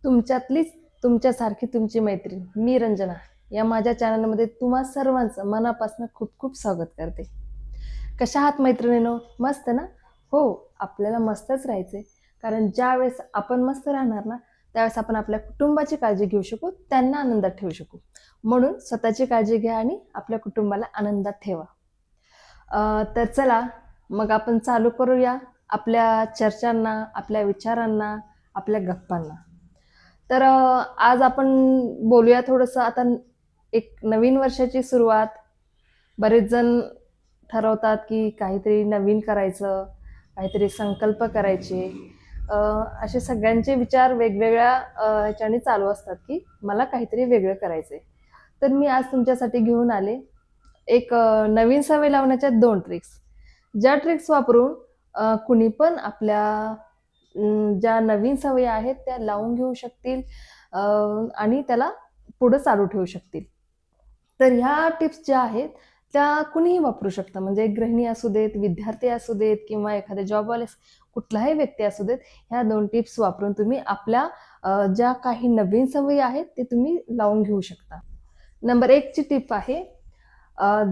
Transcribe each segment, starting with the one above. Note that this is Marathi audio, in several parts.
तुमच्यातलीच तुमच्यासारखी तुमची मैत्रीण मी रंजना या माझ्या चॅनलमध्ये तुम्हा सर्वांचं मनापासून खूप खूप स्वागत करते. कशा आहात मैत्रिणीनो? मस्त ना? हो, आपल्याला मस्तच राहायचे. कारण ज्यावेळेस आपण मस्त राहणार ना, त्यावेळेस आपण आपल्या कुटुंबाची काळजी घेऊ शकू, त्यांना आनंदात ठेवू शकू. म्हणून स्वतःची काळजी घ्या आणि आपल्या कुटुंबाला आनंदात ठेवा. तर चला, मग आपण चालू करूया आपल्या चर्चांना, आपल्या विचारांना, आपल्या गप्पांना. तर आज आपण बोलूया थोडंसं आता एक नवीन वर्षाची सुरुवात. बरेच जण ठरवतात की काहीतरी नवीन करायचं, काहीतरी संकल्प करायचे. अ, असे सगळ्यांचे विचार वेगवेगळ्या ह्याच्याने चालू असतात की मला काहीतरी वेगळं करायचंय. तर मी आज तुमच्यासाठी घेऊन आले एक नवीन सवय लावण्याच्या 2 ट्रिक्स. ज्या ट्रिक्स वापरून कुणी पण आपल्या ज्या नवीन सवयी आहेत त्या लावून घेऊ शकतील अ, आणि त्याला पुढे चालू ठेवू शकतील. तर ह्या टिप्स ज्या आहेत त्या कुणीही वापरू शकतं. म्हणजे गृहिणी असू देत, विद्यार्थी असू देत किंवा एखादे जॉबवाले कुठलाही व्यक्ती असू देत, ह्या 2 टिप्स वापरून तुम्ही आपल्या ज्या काही नवीन सवयी आहेत ते तुम्ही लावून घेऊ शकता. नंबर 1 ची टिप आहे,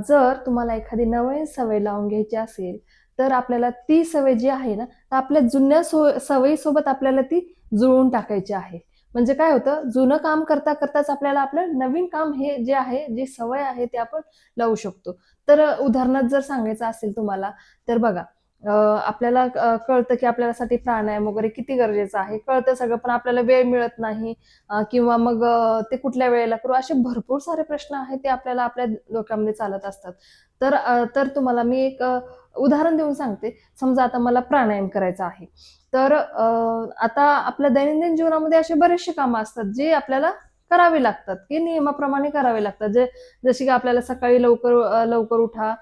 जर तुम्हाला एखादी नवीन सवय लावून घ्यायची असेल, तर आपल्याला ती सवय जी आहे ना, तर आपल्या जुन्या सवयीसोबत आपल्याला ती जुळवून टाकायची आहे. म्हणजे काय होतं, जुनं काम करता करताच आपल्याला आपलं नवीन काम हे जे आहे, जी सवय आहे ते आपण लावू शकतो. तर उदाहरणात जर सांगायचं असेल तुम्हाला, तर बघा आपल्याला कळतं की आपल्यासाठी प्राणायाम वगैरे किती गरजेचं आहे. कळतं सगळं, पण आपल्याला वेळ मिळत नाही किंवा मग ते कुठल्या वेळेला करू, असे भरपूर सारे प्रश्न आहेत ते आपल्याला आपल्या डोक्यामध्ये चालत असतात. तर तुम्हाला मी एक उदाहरण देऊन सांगते. समजा आता मला प्राणायाम करायचा आहे. तर आता आपल्या दैनंदिन जीवनामध्ये असे बरेचसे कामं असतात, जे आपल्याला करावे लागतात, की नियमाप्रमाणे करावे लागतात. जसे की आपल्याला सकाळी लवकर उठा,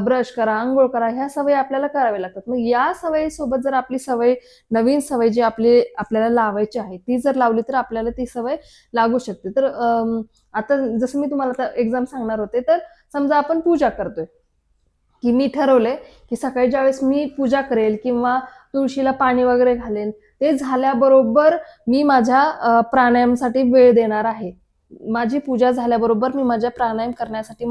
ब्रश करा, अंघोळ करा, ह्या सवयी आपल्याला कराव्या लागतात. मग या सवयीसोबत जर आपली नवीन सवय जी आपल्याला लावायची आहे, ती जर लावली तर आपल्याला ती सवय लागू शकते. तर आता जसं मी तुम्हाला आता एक्झाम सांगणार होते, तर समजा आपण पूजा करतोय, की मी ठरवलंय, की सकाळी ज्यावेळेस मी पूजा करेल किंवा तुळशीला पाणी वगैरे घालेन, ते झाल्याबरोबर मी माझ्या प्राणायामसाठी वेळ देणार आहे. माझी पूजा झाल्याबरोबर मी माझ्या प्राणायाम करण्यासाठी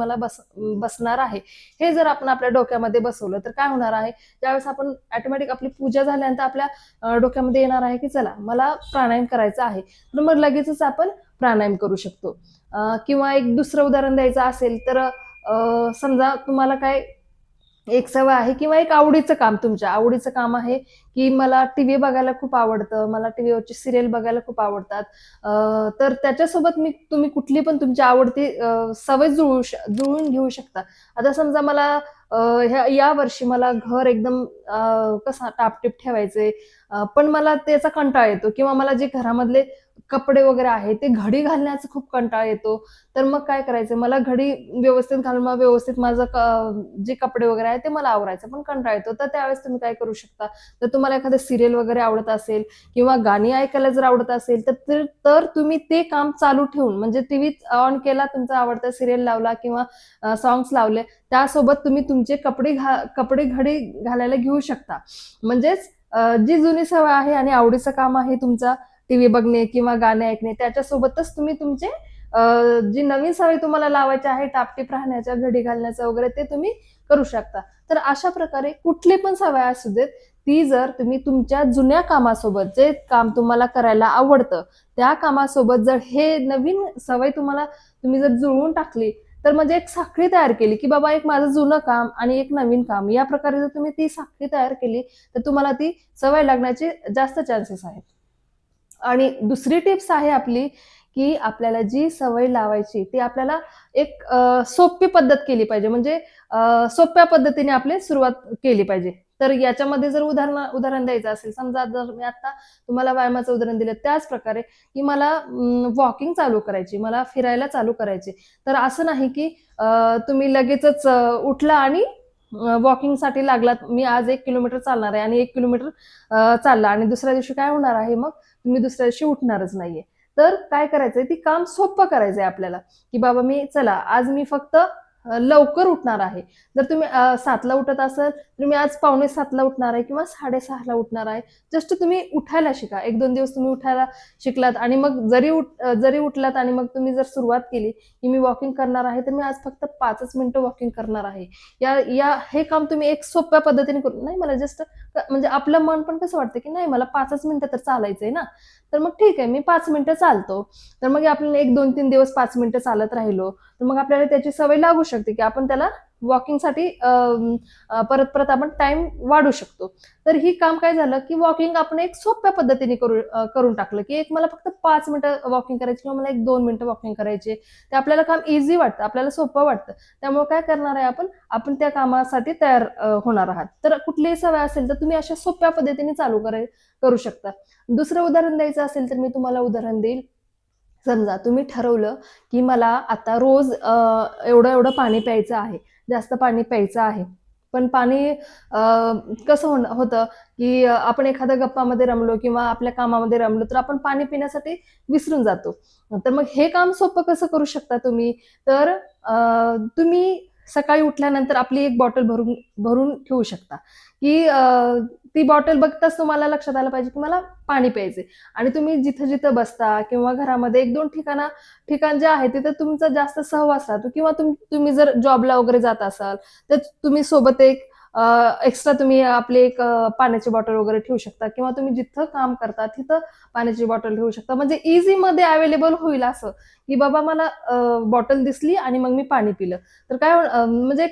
बसणार आहे. हे जर आपण आपल्या डोक्यामध्ये बसवलं, तर काय होणार आहे, ज्यावेळेस आपण ऑटोमॅटिक आपली पूजा झाल्यानंतर आपल्या डोक्यामध्ये येणार आहे, की चला मला प्राणायाम करायचा आहे. तर मग लगेचच आपण प्राणायाम करू शकतो. किंवा एक दुसरं उदाहरण द्यायचं असेल, तर समजा तुम्हाला काय एक सवय आहे किंवा एक आवडीचं काम, तुमच्या आवडीचं काम आहे, की मला टीव्ही बघायला खूप आवडतं. मला टीव्हीवरची सीरियल बघायला खूप आवडतात. तर त्याच्यासोबत तुम्ही कुठली पण तुमची आवडती सवय जुळवून घेऊ शकता. आता समजा मला या वर्षी मला घर एकदम कसं टापटीप ठेवायचंय, पण मला त्याचा कंटाळा येतो किंवा मला जे घरामधले कपडे वगैरे आहेत, ते घडी घालण्याचा खूप कंटाळा येतो. तर मग काय करायचं, मला घडी व्यवस्थित घालून मग व्यवस्थित माझं जे कपडे वगैरे आहेत ते मला आवरायचं पण कंटाळा येतो. तर त्यावेळेस तुम्ही काय करू शकता, तर तुम्हाला एखादं सीरियल वगैरे आवडत असेल किंवा गाणी ऐकायला जर आवडत असेल, तर तुम्ही ते काम चालू ठेवून, म्हणजे टीव्ही ऑन केला, तुमचा आवडता सीरियल लावला किंवा सॉन्ग्स लावले, त्यासोबत तुम्ही तुमचे कपडे घडी घालायला घेऊ शकता. म्हणजेच जी जुनी सवय आहे आणि आवडीचं काम आहे तुमचा टीव्ही बघणे किंवा गाणे ऐकणे, त्याच्यासोबतच तुम्ही तुमचे जी नवीन सवय तुम्हाला लावायची आहे, टापटीप राहण्याच्या, घडी घालण्याचं वगैरे, ते तुम्ही करू शकता. तर अशा प्रकारे कुठली पण सवय असू देत, ती जर तुम्ही तुमच्या जुन्या कामासोबत, जे काम तुम्हाला करायला आवडतं, त्या कामासोबत जर हे नवीन सवय तुम्ही जर जुळवून टाकली, तर म्हणजे एक साखळी तयार केली, की बाबा एक माझं जुनं काम आणि एक नवीन काम, या प्रकारे जर तुम्ही ती साखळी तयार केली, तर तुम्हाला ती सवय लागण्याचे जास्त चान्सेस आहेत. आणि दुसरी टिप्स आहे आपली, की आपल्याला जी सवय लावायची ती आपल्याला एक सोपी पद्धत केली पाहिजे. म्हणजे सोप्या पद्धतीने आपली सुरुवात केली पाहिजे. तर याच्यामध्ये जर उदाहरण द्यायचं असेल, समजा जर मी आता तुम्हाला व्यायामाचं उदाहरण दिलं, त्याच प्रकारे की मला वॉकिंग चालू करायची, मला फिरायला चालू करायची. तर असं नाही की तुम्ही लगेचच उठला आणि वॉकिंगसाठी लागलात. मी आज 1 किलोमीटर चालणार आहे आणि 1 किलोमीटर चालला आणि दुसऱ्या दिवशी काय होणार आहे मग? तुम्ही दुसऱ्या दिवशी उठणारच नाहीये. तर काय करायचंय, ती काम सोपं करायचंय आपल्याला, की बाबा चला आज मी फक्त लवकर उठणार आहे. जर तुम्ही 7ला उठत असाल, तर मी आज पावणे 7ला उठणार आहे किंवा 6:30ला उठणार आहे. जस्ट तुम्ही उठायला शिका. 1-2 दिवस तुम्ही उठायला शिकलात आणि मग जरी उठलात आणि मग तुम्ही जर सुरुवात केली, की मी वॉकिंग करणार आहे, तर मी आज फक्त 5च मिनिटं वॉकिंग करणार आहे. हे काम तुम्ही एक सोप्या पद्धतीने करू नाही मला जस्ट म्हणजे आपलं मन पण कसं वाटतं, की नाही मला 5च मिनिटं तर चालायचंय ना, तर मग ठीक आहे मी 5 मिनिटं चालतो. तर मग आपल्याला 1-2-3 दिवस 5 मिनिटं चालत राहिलो, तर मग आपल्याला त्याची सवय लागू शकते, की आपण त्याला वॉकिंगसाठी परत-परत आपण टाईम वाढवू शकतो. तर ही काम काय झालं, की वॉकिंग आपण एक सोप्या पद्धतीने करून टाकलं, की एक मला फक्त 5 मिनिटं वॉकिंग करायची किंवा मला 1-2 मिनिटं वॉकिंग करायची. ते आपल्याला काम ईझी वाटतं, आपल्याला सोपं वाटतं. त्यामुळे काय करणार आहे आपण त्या कामासाठी तयार होणार आहात. तर कुठलीही सवय असेल तर तुम्ही अशा सोप्या पद्धतीने करू शकता. दुसरं उदाहरण द्यायचं असेल तर मी तुम्हाला उदाहरण देईल. समजा तुम्ही ठरवलं, की मला आता रोज एवढं-एवढं पाणी प्यायचं आहे. जास्त पाणी प्यायचं आहे. पण पाणी कसं होतं, की आपण एखाद्या गप्पामध्ये रमलो किंवा आपल्या कामामध्ये रमलो, तर आपण पाणी पिण्यासाठी विसरून जातो. तर मग हे काम सोपं कसं करू शकता तुम्ही? तर तुम्ही सकाळी उठल्यानंतर आपली एक बॉटल भरून भरून ठेवू शकता, की ती बॉटल बघताच तुम्हाला लक्षात आलं पाहिजे, की मला पाणी प्यायचंय. आणि तुम्ही जिथं-जिथं बसता किंवा घरामध्ये 1-2 ठिकाण जे आहे तिथे तुमचा जास्त सहवास राहतो किंवा तुम्ही जर जॉबला वगैरे जात असाल, तर तुम्ही सोबत एक एक्स्ट्रा तुम्ही आपली एक पाण्याची बॉटल वगैरे ठेवू शकता किंवा तुम्ही जिथं काम करता तिथं पाण्याची बॉटल ठेवू शकता. म्हणजे इझीमध्ये अवेलेबल होईल असं, की बाबा मला बॉटल दिसली आणि मग मी पाणी पिलं. तर म्हणजे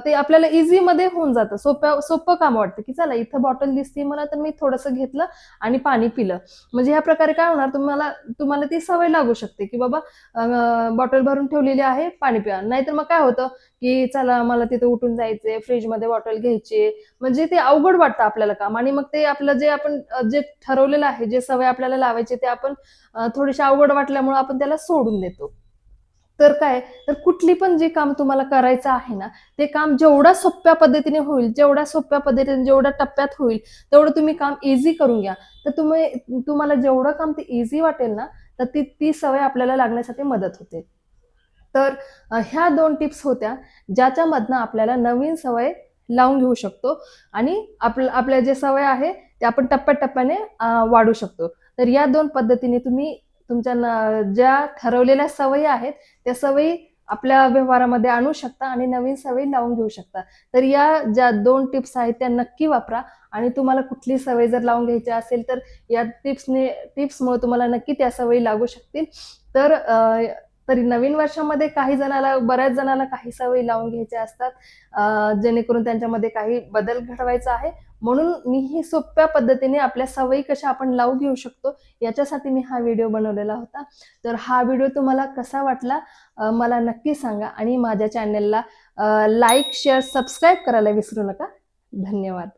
ते आपल्याला इझीमध्ये होऊन जातं. सोपं काम वाटतं, की चला इथं बॉटल दिसते मला तर मी थोडंसं घेतलं आणि पाणी पिलं. म्हणजे ह्या प्रकारे काय होणार तुम्हाला ती सवय लागू शकते, की बाबा बॉटल भरून ठेवलेली आहे, पाणी प्या. नाहीतर मग काय होतं, की चला मला तिथे उठून जायचंय, फ्रिजमध्ये बॉटल घ्यायची म्हणजे ते अवघड वाटतं आपल्याला काम आणि मग ते आपलं जे आपण जे ठरवलेलं आहे, जे सवय आपल्याला लावायची ते आपण थोडीशी अवघड वाटल्यामुळे आपण त्याला सोडून देतो. तर काय, तर कुठली पण जे काम तुम्हाला करायचं आहे ना, ते काम जेवढ्या सोप्या पद्धतीने होईल, जेवढ्या सोप्या पद्धतीने, जेवढ्या टप्प्यात होईल, तेवढं तुम्ही काम ईझी करून घ्या. तर तुम्हाला जेवढं काम ते ईझी वाटेल ना, तर ती सवय आपल्याला लागण्यासाठी मदत होते. तर ह्या 2 टिप्स होत्या, ज्याच्यामधनं आपल्याला नवीन सवय लावून घेऊ शकतो आणि आपल्या जे सवय आहे, ते आपण टप्प्याटप्प्याने वाढवू शकतो. तर या 2 पद्धतीने तुम्ही तुमच्या ज्या ठरवलेल्या सवयी आहेत, त्या सवयी आपल्या व्यवहारामध्ये आणू शकता आणि नवीन सवयी लावून घेऊ शकता. तर या ज्या 2 टिप्स आहेत, त्या नक्की वापरा आणि तुम्हाला कुठली सवय जर लावून घ्यायची असेल, तर या टिप्समुळे तुम्हाला नक्की त्या सवयी लागू शकतील. तर तरी नवीन वर्षामध्ये बऱ्याच जणाला काही सवयी लावून घ्यायच्या असतात, जेणेकरून त्यांच्यामध्ये काही बदल घडवायचा आहे. म्हणून मी ही सोप्या पद्धतीने आपल्या सवयी कशा आपण लावून घेऊ शकतो, याच्यासाठी मी हा व्हिडिओ बनवलेला होता. तर हा व्हिडिओ तुम्हाला कसा वाटला मला नक्की सांगा आणि माझ्या चॅनेलला लाईक, शेअर, सबस्क्राईब करायला विसरू नका. धन्यवाद.